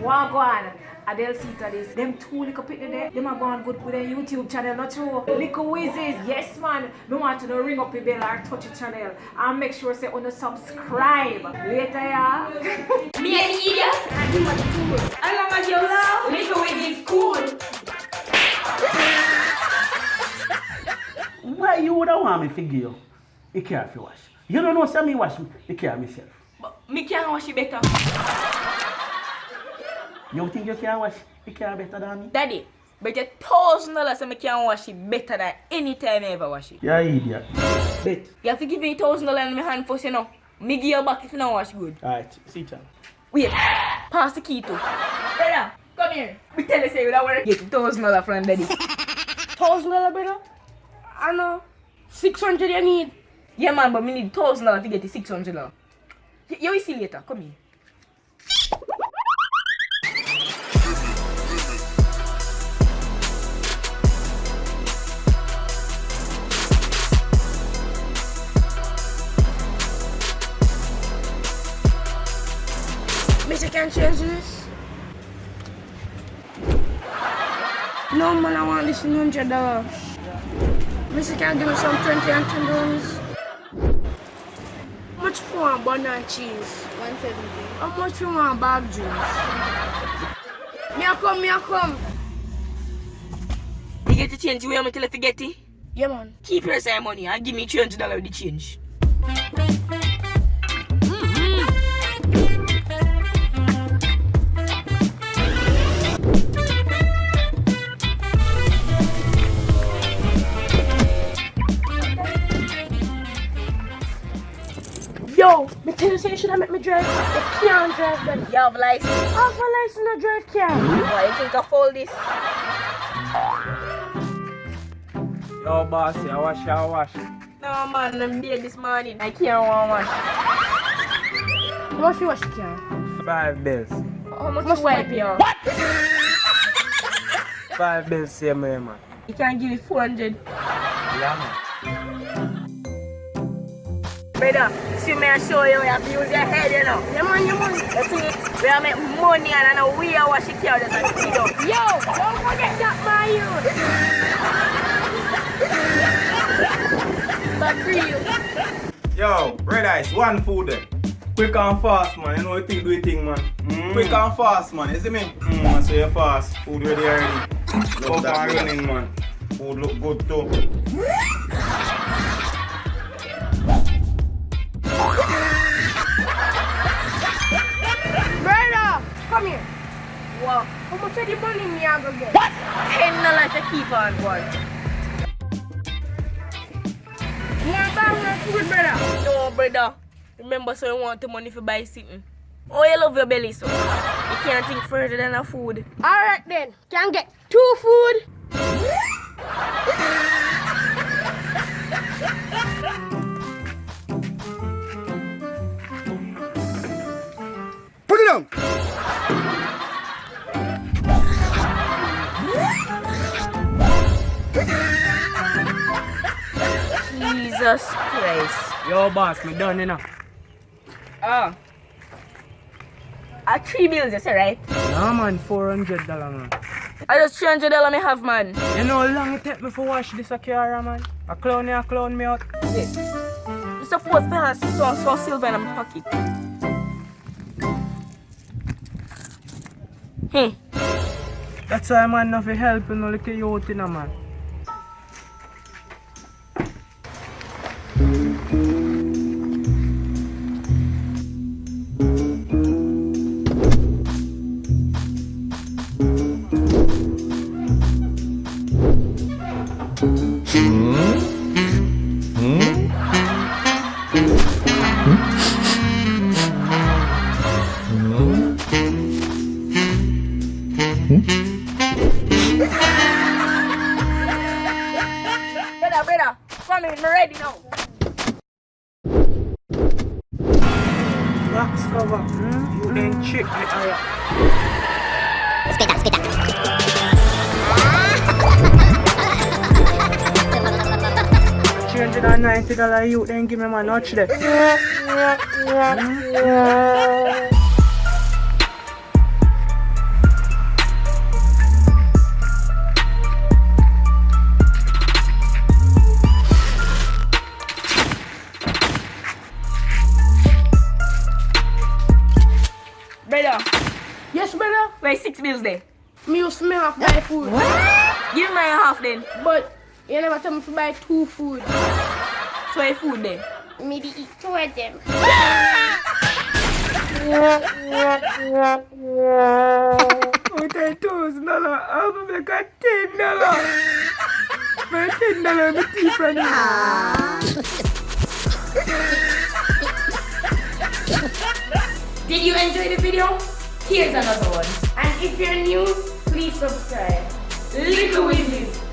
Wagwan. Adele Sita this. Them two little people there, them are going good with their YouTube channel, not true. Little Wizards, yes man. No want to ring up the bell or touch the channel. And make sure say on subscribe. Later yeah. Me an idiot. I do what fool. I love my love. Little Wizards cool. Why you would want me to give you? You can't fi wash. You don't know say me wash the car myself. But me can't wash it better. You think you can wash the car better than me? Daddy, but $1,000 so me can wash it better than any time I ever wash it. You're an idiot. Bet. You have to give me $1,000 in my hand first, you know. Me give you back if you don't wash good. Alright, see you. Wait, pass the key too. Brother, come here. Me tell you say you don't want to get $1,000 from Daddy. $1,000, brother? I know. 600 you need. Yeah man, but me need $1,000 to get the $600. You will see later, come here. Mister, can change this? No man, I want this in $100. Mister, can give me some 20 and $10. How much for a bun and cheese? 170. How much for a bag juice? Me a come. You get the change, you want me to let you get it? Yeah man. Keep your side money and give me $300 with the change. Yo, me tell you say you should have met me drive. You can't drive them. You have license? I have a license to drive car. Why you think I fold this? Yo, boss, I wash. No man, I'm there this morning. I can't wash. How much you wash the car? $5. How much you wipe you? What? $5 same way, man. You can't give me 400. Yeah, man. Brother, see me and show you have to use your head, you know. Yeah man. You see, we are make money and I know we are wash the car just like you know. Yo, don't forget that my youth. But for you. Yo, red ice, one food then. Quick and fast, man. You know you think do it thing, man. Quick and fast, man. You see me? Man, so you fast. Food ready already. Up and running, man. Food look good too. Brother, come here. Wow. How much of the money me I go get? $10 to keep on going. You want to buy my food, brother? No, brother. Remember, so you want the money for buy something. Oh, you love your belly, so you can't think further than a food. Alright then, can get 2 food. Put it down! Jesus Christ. Yo, boss, me done enough. Oh. 3 bills, you say, right? Nah, man, $400, man. I just $300 me have, man. You know how long it take me for wash this car, man? A clown me out. You supposed to have some silver in my pocket. Hey. That's why, man, nothing help you, no like a youth, you know, man. Brother, come in, I'm ready now. Box cover, you then check me eye. Spit that. $390 you then give me my notch there. Brother, Yes, brother. where 6 bills there? Me used to have buy food. Give me my half then. But you never tell me to buy 2 food. So where food there? Me to eat 2 of them. Okay, $2, I'll make a $10. For $10, me tea from you. Did you enjoy the video? Here's another one. And if you're new, please subscribe. Little Wizards.